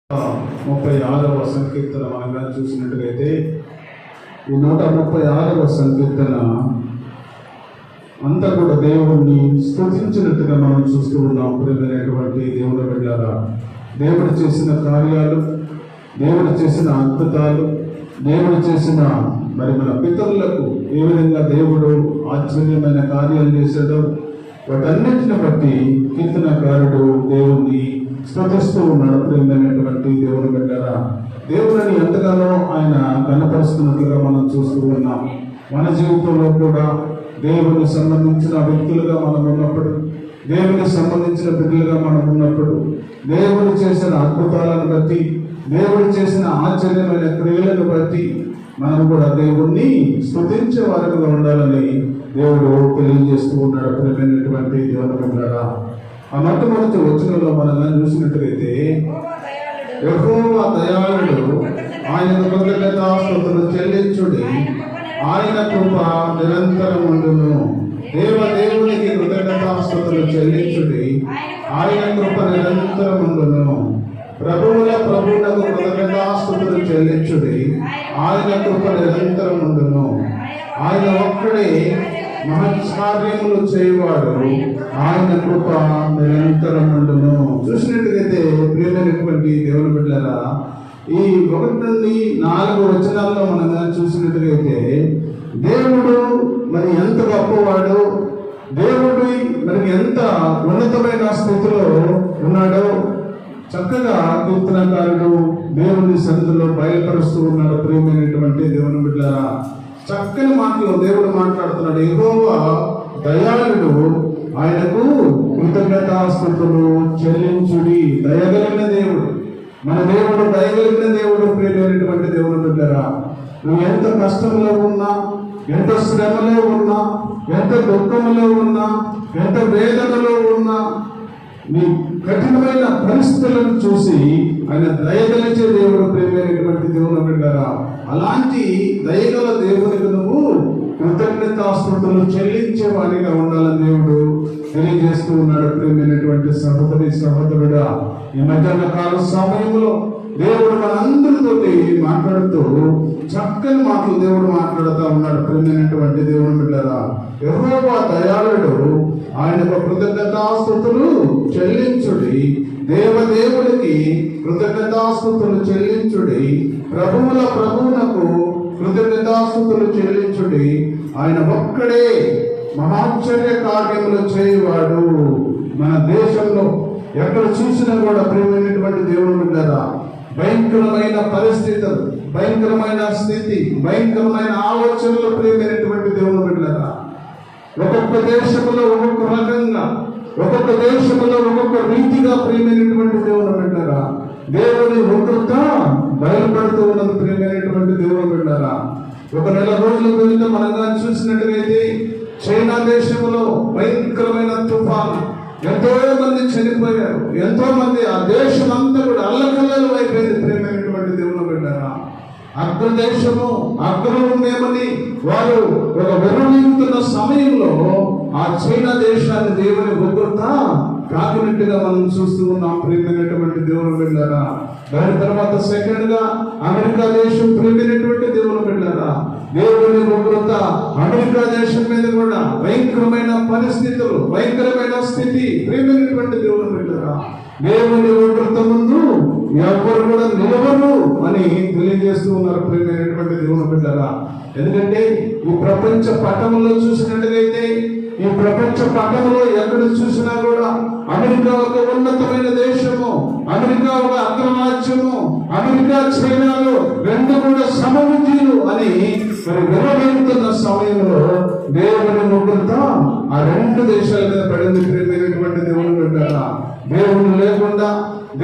36వ సంకీర్తన మనగా చూసినట్టుగైతే ఈ 136వ సంకీర్తన అంతా కూడా దేవుణ్ణి స్తుతించినట్టుగా మనం చూస్తూ ఉన్నాం. ప్రియమైనటువంటి దేవుని బిడ్డలారా, దేవుడు చేసిన కార్యాలు, దేవుడు చేసిన అద్భుతాలు, దేవుడు చేసిన మన పితరులకు ఏ విధంగా దేవుడు ఆశ్చర్యమైన కార్యాలు చేశాడో వాటన్నిటిని బట్టి కీర్తనకారుడు దేవుణ్ణి స్తుతిస్తూ ఉన్నాడు. ప్రియమైనటువంటి దేవుని బిడ్డలారా, దేవుడిని ఎంతగానో ఆయన కనపరుస్తున్నట్లుగా మనం చూస్తూ ఉన్నాం. మన జీవితంలో కూడా దేవునికి సంబంధించిన వ్యక్తులుగా మనం ఉన్నప్పుడు, దేవునికి సంబంధించిన బిడ్డలుగా మనం ఉన్నప్పుడు, దేవుడు చేసిన అద్భుతాలను బట్టి, దేవుడు చేసిన ఆశ్చర్యమైన క్రియలను బట్టి మనం కూడా దేవుణ్ణి స్తుతించే వారిగా ఉండాలని దేవుడు తెలియజేస్తూ ఉన్నాడు. ప్రియమైనటువంటి దేవుని బిడ్డలారా, ఆ మొట్టమొదటి వచనంలో మనం చూసినట్లయితే యెహోవా దయాళుడు, ఆయన కృతజ్ఞతాస్తుతులు చెల్లించుడి, ఆయన కృప నిరంతరం ఉండును. దేవునికి కృతజ్ఞతాస్తుతులు చెల్లించుడి, ఆయన కృప నిరంతరం ఉండును. ప్రభువునకు కృతజ్ఞతాస్తుతులు చెల్లించుడి, ఆయన కృప నిరంతరం ఉండును. ఆయన ఒక్కడే మహత్కార్యములు చేయవాడు, ఆయన కృప నిరంతరం ఉండును. చూసినట్టుగైతే ప్రియమైనటువంటి దేవుని బిడ్డలారా, ఈ 1 నుండి 4 వచనాల్లో మనం చూసినట్టుగైతే దేవుడు మరి ఎంత గొప్పవాడు, దేవుడు మనకి ఎంత ఉన్నతమైన స్థితిలో ఉన్నాడో చక్కగా కీర్తనకారుడు దేవుని సన్నిధిలో బయలుపరుస్తూ ఉన్నాడు. ప్రియమైనటువంటి దేవుని బిడ్డలారా, చక్కని మాటలో దేవుడు మాట్లాడుతున్నాడు. యెహోవా దయాళుడు, ఆయనకు కృతజ్ఞతాస్తుతులు చెల్లించుడి. దయగలిగిన దేవుడు, మన దేవుడు దయగలిగిన దేవుడు. ప్రియమైనటువంటి దేవుని బిడ్డలారా, నువ్వు ఎంత కష్టంలో ఉన్నా, ఎంత శ్రమలో ఉన్నా, ఎంత దుఃఖంలో ఉన్నా, ఎంత వేదనలో ఉన్నా, నీ కఠినమైన పరిస్థితులను చూసి ఆయన దయగలిచే దేవుడు. ప్రియమైనటువంటి దేవుని బిడ్డలారా, అలాంటి దయగల దేవునికి నువ్వు కృతజ్ఞతాస్తుతులు చెల్లించే వారిగా ఉండాలని దేవుడు తెలియజేస్తూ ఉన్నాడు. ప్రియమైనటువంటి సహోదరుడా, ఈ మధ్యాహ్న కాల సమయంలో దేవుడు మనందరితోటి మాట్లాడుతూ చక్కని మాటలు దేవుడు మాట్లాడుతూ ఉన్నాడు. ప్రియమైనటువంటి దేవుని బిడ్డలారా, యెహోవా దయాళుడు, ఆయనకు కృతజ్ఞతాస్తుతులు చెల్లించుడి. దేవునికి కృతజ్ఞతాస్తుతులు చెల్లించుడి. ప్రభువునకు కృతజ్ఞతాస్తుతులు చెల్లించుడి. ఆయన ఒక్కడే మహాశ్చర్య కార్యములు చేయవాడు. మన దేశంలో ఎక్కడ చూసినా కూడా ప్రియమైనటువంటి దేవుని బిడ్డలారా, భయంకరమైన పరిస్థితులు, భయంకరమైన స్థితి, భయంకరమైన ఆలోచనలు. ప్రియమైనటువంటి దేవుని బిడ్డలారా, ఒక్కొక్క దేశంలో ఒక్కొక్క రకంగా, ఒక్కొక్క దేశంలో ఒక్కొక్క రీతిగా ప్రియమైనటువంటి దేవుని బిడ్డలారా దేవుని ఉగ్రత బయలుపడుతూ ఉన్నది. ప్రియమైనటువంటి దేవుని బిడ్డలారా, ఒక 4 రోజుల క్రితం మనం చూసినట్టుగైతే చైనా దేశంలో భయంకరమైన తుఫాను, ఎంతో మంది చనిపోయారు, ఎంతో మంది, ఆ దేశం అంతా కూడా అల్లకల్లలు అయిపోయింది. ప్రియమైనటువంటి దేవుని బిడ్డలారా, అగ్రదేశము అగ్రమేమని వారు ఒక విర్రవీగుతున్న సమయంలో ఆ చైనా దేశాన్ని దేవుని ఉగ్రత కాకినట్టుగా మనం చూస్తూ ఉన్నాం. ప్రియమైనటువంటి దేవుని బిడ్డలారా, దాని తర్వాత సెకండ్ గా అమెరికా దేశం. ప్రియమైనటువంటి దేవుని బిడ్డలారా, దేవుని ఉగ్రత అమెరికా దేశం మీద కూడా భయంకరమైన పరిస్థితులు, భయంకరమైన స్థితి. ప్రియమైనటువంటి దేవుని బిడ్డలారా, దేవుని ఉగ్రత ముందు ఎవరు కూడా నిలవరు అని తెలియజేస్తూ ఉన్నారు. ప్రియమైనటువంటి దేవుని బిడ్డలారా, ఎందుకంటే ఈ ప్రపంచ పటంలో చూసినట్టుగైతే, ఈ ప్రపంచ పటంలో ఎక్కడ చూసినా కూడా అమెరికా ఒక ఉన్నతమైన దేశము, అమెరికా ఒక అగ్రరాజ్యము, అమెరికా చైనాలు 2 కూడా సమవిద్యులు అని మరి విరవేగుతున్న సమయంలో దేవుని ఉగ్రత ఆ 2 దేశాల మీద పడింది. ప్రియమైనటువంటి దేవుని బిడ్డలారా, దేవుని లేకుండా,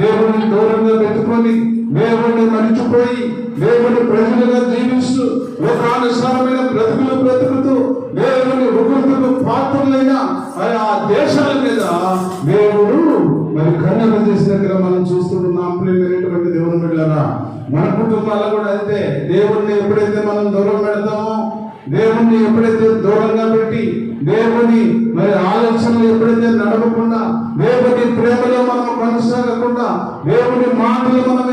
దేవుని దూరంగా పెట్టుకొని, దేవుణ్ణి మరిచిపోయి, దేవుని ప్రజలుగా జీవిస్తూ లోకానుసారమైన బ్రతుకుతూ దేవుని ఉగ్రతకు పాత్రలైన ఆ దేశాల మీద దేవుడు మరి కన్నెర చేసినట్టుగా మనం చూస్తూ ఉన్నాం. ప్రియమైనటువంటి దేవుని బిడ్డలారా, మన కుటుంబాలు కూడా అయితే దేవుణ్ణి ఎప్పుడైతే మనం దూరం పెడతామో, దేవుణ్ణి ఎప్పుడైతే దూరంగా పెట్టి, దేవుని మరి ఆలోచనలు ఎప్పుడైతే నడవకుండా, దేవుని ప్రేమలో మనం కొనసాగకుండా, దేవుని మాటలు మనం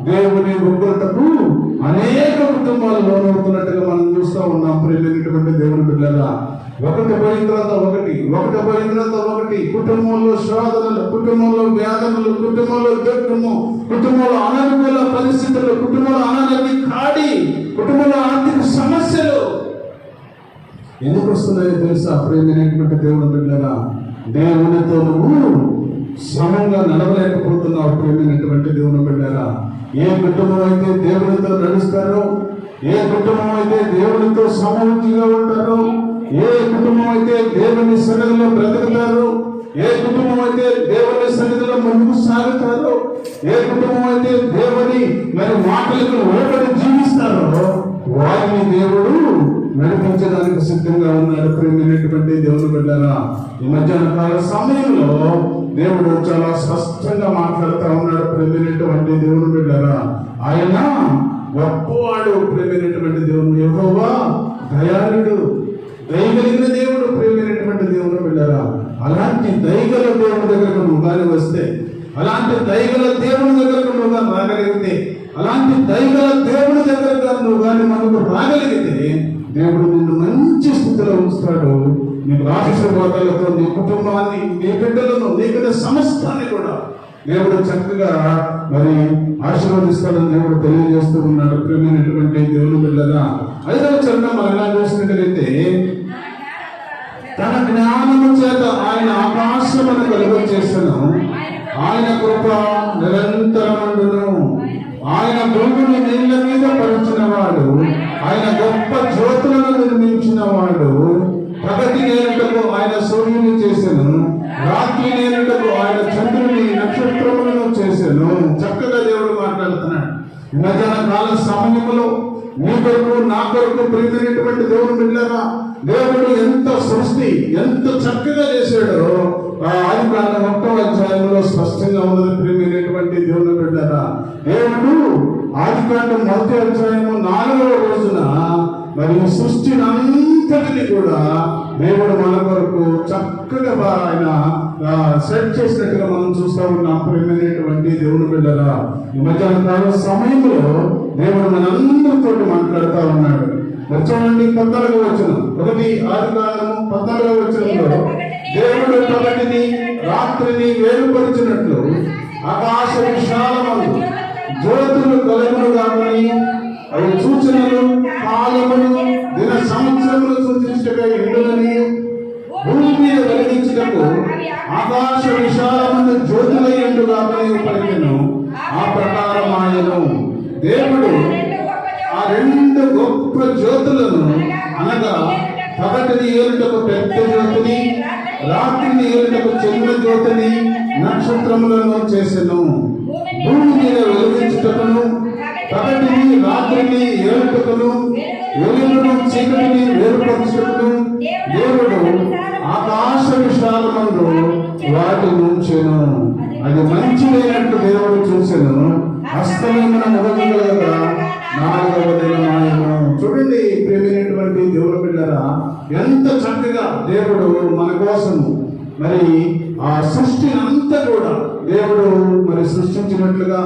దేవుని ఉగ్రతకు అనేక కుటుంబాలు లోనవుతున్నట్టుగా మనం చూస్తూ ఉన్నాం. ప్రేమైనటువంటి దేవుని బిడ్డలారా, ఒకటి పోయిన తర్వాత ఒకటి, కుటుంబంలో శోధనలు, కుటుంబంలో వ్యాధులు, కుటుంబంలో దుఃఖము, కుటుంబంలో అననుకూల పరిస్థితులు, కుటుంబంలో అనారోగ్య కాడి, కుటుంబంలో ఆర్థిక సమస్యలు ఎందుకు వస్తున్నాయో తెలుసా? ప్రేమైనటువంటి దేవుని బిడ్డలారా, దేవునితో నువ్వు సమంగా నడవలేకపోతున్నావు. ప్రేమైనటువంటి దేవుని బిడ్డలారా, ఏ కుటుంబం అయితే దేవునితో నడుస్తారో, ఏ కుటుంబం అయితే దేవునితో సమృద్ధిగా ఉంటారో, ఏ కుటుంబం అయితే దేవుని సన్నిధిలో బ్రతుకుతారో, ఏ కుటుంబం అయితే దేవుని సన్నిధిలో ముందుకు సాగుతారో, ఏ కుటుంబం అయితే దేవుని మరి మాటలకు లోబడి జీవిస్తారో వారిని దేవుడు నడిపించడానికి సిద్ధంగా ఉన్నాడు. ప్రేమైనటువంటి దేవుని బిడ్డలారా, ఈ మధ్యాహ్న కాల సమయంలో దేవుడు చాలా స్పష్టంగా మాట్లాడుతూ ఉన్నాడు. ప్రేమైనటువంటి దేవుని బిడ్డలారా, ఆయన గొప్పవాడు. ప్రేమైనటువంటి దేవుని యెహోవా దయాళుడు, దయగలిగిన దేవుడు. ప్రేమైనటువంటి దేవుని బిడ్డలారా, అలాంటి దయగల దేవుని దగ్గరకు నువ్వు కానీ వస్తే, అలాంటి దయగల దేవుని దగ్గరకు నువ్వు కానీ రాగలిగితే, అలాంటి దయగల దేవుని దగ్గరకు నువ్వు కానీ మనకు రాగలిగితే దేవుడు నిన్ను మంచి స్థితిలో ఉంచుతాడు. నీకు ఆశీర్వాదాలతో నీ కుటుంబాన్ని, నీ బిడ్డలను, నీ బిడ్డ సమస్తాన్ని కూడా దేవుడు చక్కగా మరి ఆశీర్వదిస్తాడని దేవుడు తెలియజేస్తూ ఉన్నాడు. ప్రేమైనటువంటి దేవుని బిడ్డలారా, 5వ చరణం మనం ఎలా చూసినట్లయితే, తన జ్ఞానము చేత ఆయన ఆకాశమును కలుగజేసెను, ఆయన కృప నిరంతరమండును, ఆయన భూమిని నీళ్ల మీద పరిచిన వాడు, ఆయన గొప్ప జ్యోతులను నిర్మించిన వాడు, పగటి నేరుటకు ఆయన సూర్యుని చేసెను, రాత్రి నేరుటకు ఆయన చంద్రుని నక్షత్రములను చేసెను. చక్కగా దేవుడు మాట్లాడుతున్నాడు. ఈ మధ్యాహ్న కాల సమయంలో నీ కొరకు, నా కొరకు ప్రియమైనటువంటి దేవుని బిడ్డలారా, దేవుడు ఎంత సృష్టి ఎంత చక్కగా చేశాడో ఆదికాండం 1వ అధ్యాయంలో స్పష్టంగా ఉన్నది. ప్రియమైనటువంటి దేవుని బిడ్డలారా, దేవుడు ఆదికాండం 1వ అధ్యాయము 4వ రోజున మరి సృష్టిని అంతటిని కూడా దేవుడు మన కొరకు చక్కగా ఆయన సెట్ చేసినట్టుగా మనం చూస్తూ ఉన్నాం. ప్రేమైనటువంటి దేవుని బిడ్డలారా, ఈ మధ్యాహ్న కాల సమయంలో దేవుడు మనందరితో మాట్లాడుతూ ఉన్నాడు. చూడండి, 14వ వచనం, 1 ఆదికాండము 14వ వచనంలో, దేవుడు పగటిని రాత్రిని వేరుపరిచినట్లు ఆకాశ విశాలమందు జ్యోతులు కలుగును గాని, అవి సూచనలు కాలములు దిన సంవత్సరములు సూచించగా ఎండునని, భూమి మీద వెలిగించుటకు ఆకాశ విశాలమందు జ్యోతుల ఎండుగా పలికెను, ఆ ప్రకారం ఆయను. దేవుడు ఆ 2 గొప్ప జ్యోతులను, అనగా పగటిని ఏలుటకు పెద్ద జ్యోతిని, రాత్రిని ఏలుటకు చిన్న జ్యోతిని, నక్షత్రములను చేసెను. భూమి మీద వెలిగించుటకును, పగటిని రాత్రిని ఏలుటకును, వెలుగును చీకటిని వేరుపరచుటకును దేవుడు ఆకాశ విశాలమందు వాటిని ఉంచెను. అది మంచిదైనట్టు దేవుడు చూసెను. హస్తమైన ముఖములుగా 4వ దినమాయెను. చూడండి ప్రియమైనటువంటి దేవుని బిడ్డలారా, ఎంత చక్కగా దేవుడు మన కోసము మరి ఆ సృష్టిని అంతా కూడా దేవుడు మరి సృష్టించినట్లుగా,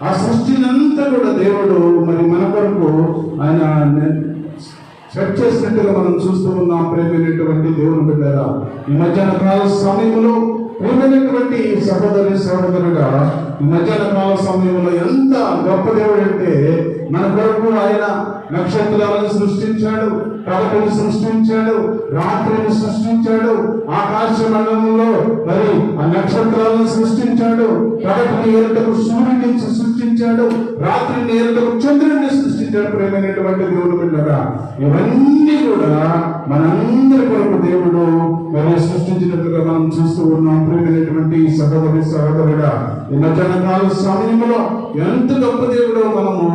ఆ సృష్టిని అంతా కూడా దేవుడు మరి మన కొరకు ఆయన సెట్ చేసినట్టుగా మనం చూస్తూ ఉన్నాం. ప్రేమైనటువంటి దేవుని బిడ్డలారా, ఈ మధ్యాహ్న కాల సమయంలో ప్రియమైనటువంటి సహోదరుగా, ఈ మధ్యాహ్న కాల సమయంలో ఎంత గొప్ప దేవుడు అంటే, మన కొరకు ఆయన నక్షత్రాలను సృష్టించాడు, పగటిని సృష్టించాడు, రాత్రిని సృష్టించాడు, ఆకాశ మండలంలో మరి ఆ నక్షత్రాలను సృష్టించాడు, పగటిని ఏలుటకు సూర్యుని సృష్టించాడు, రాత్రిని ఏలుటకు చంద్రుడిని సృష్టించాడు. ప్రేమైనటువంటి దేవుని బిడ్డలారా, ఇవన్నీ కూడా మనందరి కొరకు దేవుడు మరి సృష్టించినట్లుగా మనం చూస్తూ ఉన్నాం. ప్రేమైనటువంటి సహోదరుడా, ఈ మధ్యాహ్న కాల సమయంలో ఎంత గొప్ప దేవుడో మనము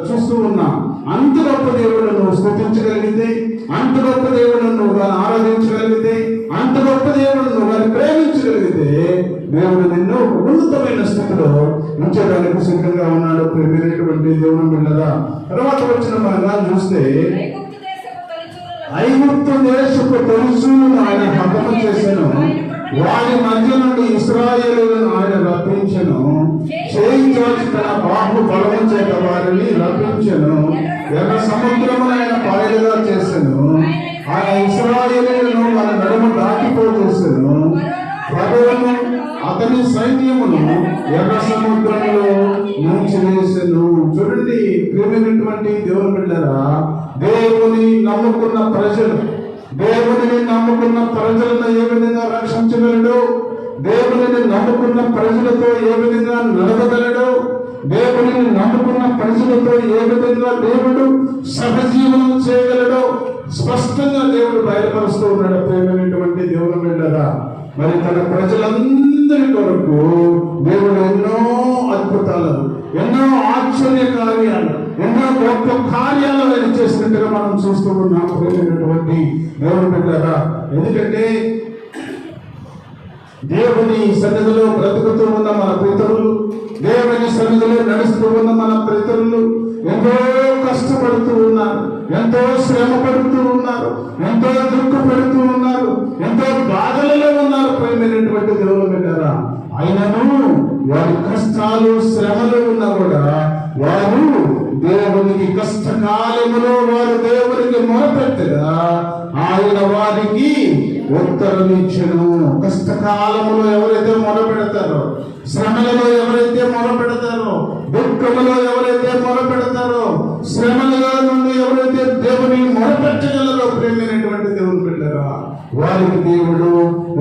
చూస్తూ ఉన్నాం. అంత గొప్ప దేవుడును స్తుతించగలిగితే, అంత గొప్ప దేవుడును ఆరాధించగలిగితే, అంత గొప్ప దేవుడును వారిని ప్రేమించగలిగితే దేవుడు నిన్ను ఉన్నతమైన స్థితిలో ఉంచడానికి సిద్ధంగా ఉన్నాడు. ప్రేమైనటువంటి దేవుని బిడ్డలారా, తర్వాత వచ్చిన మనం చూస్తే, ఐగుప్తు దేశపు తొలిచూలను ఆయన హతము చేశాను, వారి మధ్య నుండి ఇశ్రాయేలులను ఆయన రప్పించెను. చేయి చాచి తన బాహు బలము చేత వారిని రప్పించెను. ఎర్ర సముద్రమును ఆయన పాయలుగా చేసెను. ఆయన ఇశ్రాయేలులను మన నడుము దాటిపోచేసెను. ప్రభువును అతని సైన్యమును ఎర్ర సముద్రంలో ముంచివేసెను. చూడండి ప్రియమైనటువంటి దేవుని బిడ్డలారా, దేవుని నమ్ముకున్న ప్రజలు, దేవుని నమ్ముకున్న ప్రజలను ఏ విధంగా రక్షించగలడు, దేవుని నమ్ముకున్న ప్రజలతో ఏ విధంగా నడవగలడు, దేవుని నమ్ముకున్న ప్రజలతో ఏ విధంగా దేవుడు సహజీవనం చేయగలడో స్పష్టంగా దేవుడు బయలుపరుస్తూ ఉన్నాడు. ప్రియమైనటువంటి దేవుని బిడ్డలారా, మరి తన ప్రజలందరి కొరకు దేవుడు ఎన్నో అద్భుతాలను, ఎన్నో ఆశ్చర్య కార్యాలు, ఎన్నో గొప్ప కార్యాలు ఆయన చేసినట్టుగా మనం చూస్తూ ఉన్నాం. ప్రియమైనటువంటి దేవుని బిడ్డలారా, ఎందుకంటే దేవుని సన్నిధిలో బ్రతుకుతూ ఉన్న మన పితరులు, దేవుని సన్నిధిలో నడుస్తూ ఉన్న మన పితరులు ఎంతో కష్టపడుతూ ఉన్నారు, ఎంతో శ్రమ పడుతూ ఉన్నారు, ఎంతో దుఃఖపడుతూ ఉన్నారు, ఎంతో బాధలలో ఉన్నారు. ప్రియమైనటువంటి దేవుని బిడ్డలారా, అయినను వారి కష్టాలు శ్రమలు ఉన్నా కూడా వారు దేవునికి కష్టకాలములో వారు దేవునికి మొరపెట్టగా ఆయన వారికి ఉత్తరం ఇచ్చెను. కష్టకాలములో ఎవరైతే మొరపెడతారో, శ్రమలలో ఎవరైతే మొరపెడతారో, దుఃఖములో ఎవరైతే మొరపెడతారో, శ్రమల నుండి ఎవరైతే దేవుని మొరపెట్టగలరో ప్రేమైనటువంటి దేవుని బిడ్డలారా, వారికి దేవుడు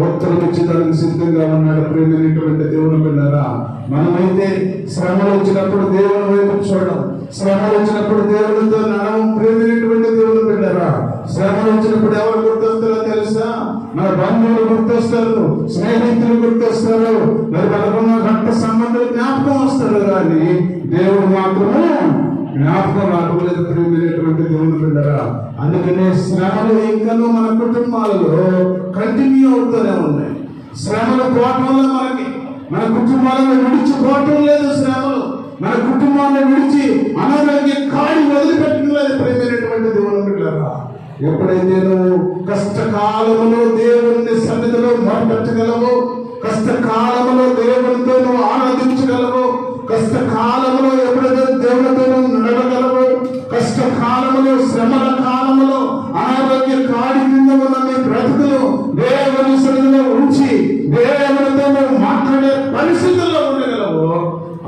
ఉత్తరం ఇచ్చడానికి సిద్ధంగా ఉన్నాడు. ప్రేమైనటువంటి దేవుని బిడ్డలారా, మనమైతే శ్రమలు వచ్చినప్పుడు దేవుని వైపు చూడడం, శ్రమలు వచ్చినప్పుడు దేవుడితో నడవం. ప్రేమైనటువంటి దేవుని బిడ్డలారా, శ్రమలు వచ్చినప్పుడు ఎవరు గుర్తొస్తారో తెలుసా? మన బంధువులు గుర్తొస్తారు, స్నేహితులు గుర్తొస్తారు, మరి మనకున్న రక్త సంబంధాలు జ్ఞాపకం వస్తారు, కానీ దేవుడు మాత్రము జ్ఞాపకం రాకపోలేదు. ప్రియమైనటువంటి దేవుని బిడ్డలారా, అందుకనే శ్రమలు ఇంకనూ మన కుటుంబాలలో కంటిన్యూ అవుతూనే ఉన్నాయి. శ్రమలు పోవటంలో మన కుటుంబాలను విడిచిపోవటం లేదు. శ్రమలు మన కుటుంబాన్ని విడిచి అనారోగ్య కాడి వదిలిపెట్టడం లేదు. ప్రియమైనటువంటి దేవుని బిడ్డలారా, ఎప్పుడైతే నువ్వు కష్టకాలములో దేవుని సన్నిధిలో మొరపెట్టగలవో, కష్టకాలములో దేవునితో నువ్వు ఆరాధించగలవో, కష్టకాలములో ఎప్పుడైతే దేవునితో నువ్వు నడవగలవో, కష్టకాలములో శ్రమల కాలములో అనారోగ్య కాడి కింద ఉన్న నీ బ్రతుకులు దేవుని సన్నిధిలో ఉంచి దేవునితో నువ్వు మాట్లాడే పరిస్థితుల్లో ఉండగలవో,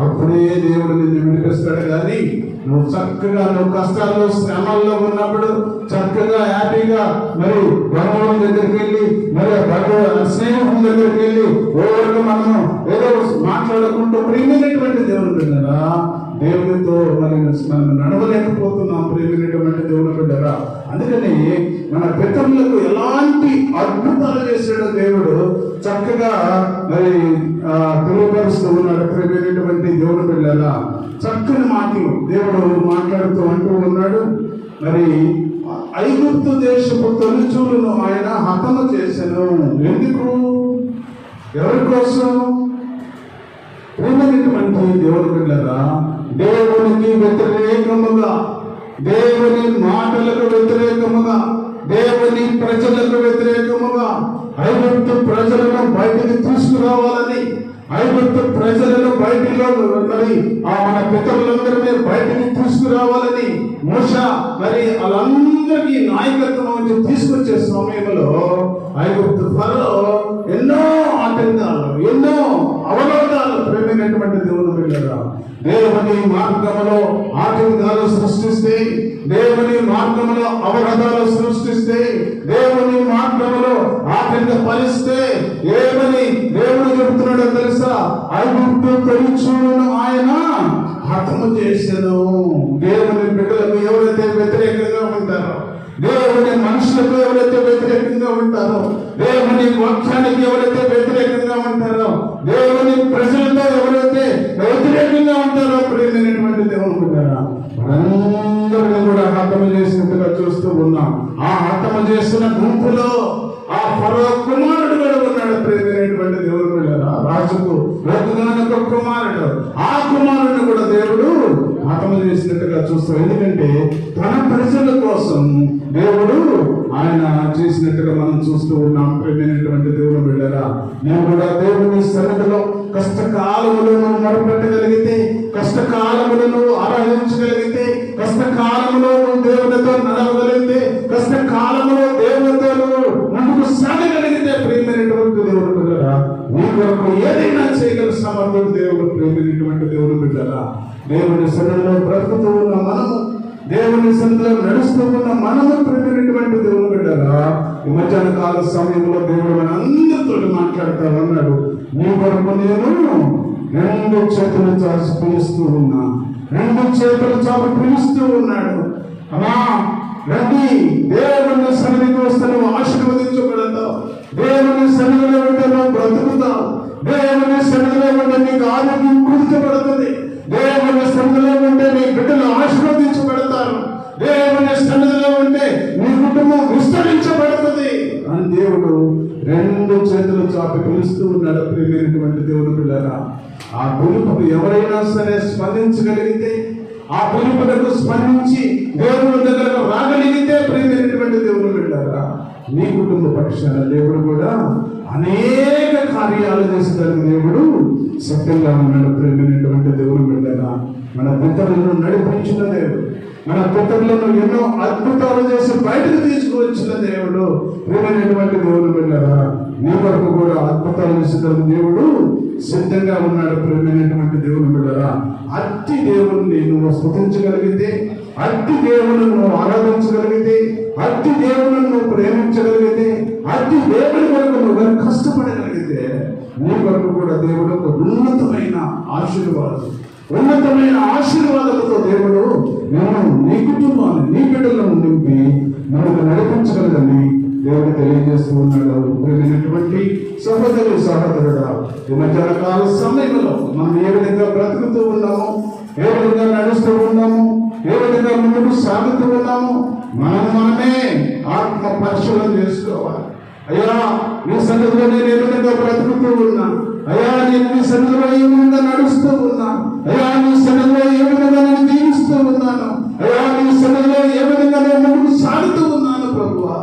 అప్పుడే దేవుడు నిన్ను విడిపిస్తాడు. కానీ నువ్వు చక్కగా నువ్వు కష్టాల్లో శ్రమల్లో ఉన్నప్పుడు చక్కగా హ్యాపీగా మరి భగవాన్ దగ్గరికి వెళ్ళి, మరి స్నేహం దగ్గరికి వెళ్ళి ఓవరకు మనం ఏదో మాట్లాడుకుంటూ ప్రేమైనటువంటి దేవుని బిడ్డరా, దేవునితో మనం నడవలేకపోతున్నాం. ప్రేమైనటువంటి దేవుని బిడ్డరా, అందుకని మన పితరులకు ఎలాంటి అద్భుతాలు చేశాడో దేవుడు చక్కగా మరి తెలియపరుస్తూ ఉన్నాడు. ప్రేమైనటువంటి దేవుని బిడ్డరా, చక్కని మాటలు దేవుడు మాట్లాడుతూ అంటూ ఉన్నాడు. మరి ఐగుప్తు దేశపు తొలిచూలును ఆయన హతము చేశాను. ఎందుకు? ఎవరి కోసం? ప్రేమైనటువంటి దేవుని బిడ్డరా, దేవునికి వ్యతిరేకముగా, దేవుని మాటలకు వ్యతిరేకముగా, దేవుని ప్రజలకు వ్యతిరేకముగా ఐగుప్తు ప్రజలను బయటికి తీసుకురావాలని, ఐగుప్తు ప్రజలను బయటిలో మరి మన పితరులందరినీ బయటికి తీసుకురావాలని మోషే మరి వాళ్ళందరికీ నాయకత్వం తీసుకొచ్చే సమయంలో ఐగుప్తు ఫరో ఎన్నో ఆటంకాలు, ఎన్నో అవరోధాలు ప్రేమైనటువంటి దేవుని బిడ్డలారా, దేవుని మార్గంలో ఆటంకాలు సృష్టిస్తే, దేవుని మార్గంలో అవరోధాలు సృష్టిస్తే, దేవుని మార్గంలో ఆటంకపరిస్తే ఏమని దేవుడు చెబుతున్నాడో తెలుసా? ఐగుప్తు తొలిచూలును ఆయన హతము చేశాను. దేవుని బిడ్డలకు ఎవరైతే వ్యతిరేకంగా ఉంటారో, దేవుని మనుషులకు ఎవరైతే వ్యతిరేకంగా ఉంటారో, దేవుని వాక్యానికి ఎవరైతే వ్యతిరేకంగా ఉంటారో, దేవుని ప్రజలతో ఎవరైతే వ్యతిరేకంగా ఉంటారో ప్రియమైనటువంటి దేవుని బిడ్డలారా, మనందరినీ కూడా హతము చేసినట్టుగా చూస్తూ ఉన్నాం. ఆ హతము చేసిన గుంపులో ఆ ఫరో కుమారుడు కూడా ఉన్నాడు. ప్రియమైనటువంటి దేవుని బిడ్డలారా, రాజుకు ఒకగానొక కుమారుడు, ఆ కుమారుడిని కూడా దేవుడు హతము చేసినట్టుగా చూస్తాం. ఎందుకంటే తన ప్రజల కోసం దేవుడు ఆయన చేసినట్టుగా మనం చూస్తూ ఉన్నాం. ప్రేమైనటువంటి దేవుని బిడ్డరా, నేను కూడా దేవుని సన్నిధిలో కష్టకాలములను మొరపెట్టగలిగితే, కష్టకాలములను ఆరాధించగలిగితే, కష్టకాలములో దేవునితో నడవగలిగితే, కష్టకాలంలో దేవునితో ముందుకు సాగగలిగితే, ప్రేమైనటువంటి దేవుని బిడ్డరా, నీ కొరకు ఏదైనా చేయగల సమర్థుడు దేవుడు. ప్రేమైనటువంటి దేవుని బిడ్డరా, దేవుని సన్నిధిలో బ్రతుకుతూ ఉన్న మనము, దేవుని సన్నిధిలో నడుస్తూ ఉన్న మనము, ప్రేమైనటువంటి దేవుని బిడ్డరా, ఈ మధ్యాహ్న కాల సమయంలో దేవుడు మన అందరితో మాట్లాడుతూ ఉన్నాడు. నీ కొరకు నేను 2 చేతులు చాచి పిలుస్తూ ఉన్నా, 2 చేతులు చాపి పిలుస్తూ ఉన్నాడు. అమ్మా రండి, దేవుని సన్నిధికి వస్తే నువ్వు ఆశీర్వదించబడతావు, దేవుని సన్నిధిలో ఉంటే నువ్వు బ్రతుకుతావు, దేవుని సన్నిధిలో ఉంటే నీకు ఆరోగ్యం కూర్చబడుతుంది, దేవుని సన్నిధిలో ఉంటే నీ బిడ్డలు ఆశీర్వదించబడతారు, దేవుని సన్నిధిలో ఉంటే నీ కుటుంబం విస్తరించబడుతుంది అని దేవుడు 2 చేతులు చాపి పిలుస్తూ ఉన్నాడు. ప్రియమైనటువంటి దేవుని బిడ్డలారా, ఆ పిలుపుకు ఎవరైనా సరే స్పందించగలిగితే, ఆ పిలుపులకు స్పందించి దేవుని దగ్గరకు రాగలిగితే, ప్రియమైనటువంటి దేవుని బిడ్డలారా, నీ కుటుంబ పక్షాన దేవుడు కూడా అనేక కార్యాలు చేసేదానికి దేవుడు సత్యంగా ఉన్నాడు. ప్రియమైనటువంటి దేవుని బిడ్డలారా, మన పితరులను నడిపించిన దేవుడు, మన పితరులను ఎన్నో అద్భుతాలు చేసి బయటకు తీసుకువచ్చిన దేవుడు. ప్రియమైనటువంటి దేవుని బిడ్డలారా, నీ వరకు కూడా అద్భుతాలు చేసేదానికి దేవుడు సిద్ధంగా ఉన్నాడు. ప్రియమైనటువంటి దేవుని బిడ్డలారా, అట్టి దేవుణ్ణి నువ్వు స్తుతించగలిగితే, అట్టి దేవుని నువ్వు ఆరాధించగలిగితే, అట్టి దేవుని నువ్వు ప్రేమించగలిగితే, అట్టి దేవుని కొరకు నువ్వు కష్టపడగలిగితే, నీ కొరకు కూడా దేవుడు ఒక ఉన్నతమైన ఆశీర్వాదాలతో దేవుడు నేను నీ కుటుంబాన్ని, నీ బిడ్డలను నింపి మనకు నడిపించగలదని దేవుడు తెలియజేస్తూ ఉన్నాడు. ప్రియమైనటువంటి సహోదరి సహోదరుడా, ఈ మధ్యాహ్న కాల సమయంలో మనం ఏ విధంగా బ్రతుకుతూ ఉన్నాము, ఏ విధంగా నడుస్తూ ఉన్నాము, ఏ విధంగా ముందుకు సాగుతూ ఉన్నాము, మనమే ఆత్మ పరిశీలన చేసుకోవాలి. అయ్యా నీ సన్నిధిలో నేను ఏ విధంగా బ్రతుకుతూ ఉన్నా, అయ్యా నేను నీ సన్నిధిలో ఏ విధంగా నడుస్తూ ఉన్నా, అయ్యా నీ సన్నిధిలో ఏ విధంగా నేను జీవిస్తూ ఉన్నాను, అయ్యా నీ సన్నిధిలో ఏ విధంగా నేను ముందుకు సాగుతూ ఉన్నాను ప్రభువా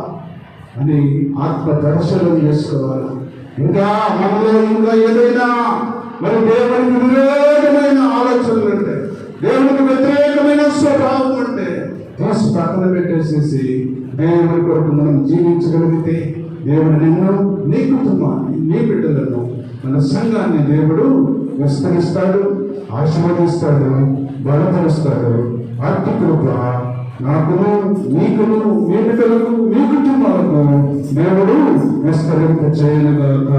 అని ఆత్మ పరిశీలన చేసుకోవాలి. ఇంకా మనలో ఇంకా ఏదైనా మరి దేవునికి విరోధమైన ఆలోచనలు అంటే, దేవునికి వ్యతిరేకమైన స్వభావం అంటే తీసి పక్కన పెట్టేసేసి దేవుని కొరకు మనం జీవించగలిగితే, దేవుడు నిన్ను, నీ కుటుంబాన్ని, నీ బిడ్డలను, మన సంఘాన్ని దేవుడు విస్తరిస్తాడు, ఆశీర్వదిస్తాడు, బలపరుస్తాడు. అట్టి కృప నాకును, నీకును, మీ బిడ్డలకు, మీ కుటుంబాలకు దేవుడు విస్తరింప చేయనుగాక.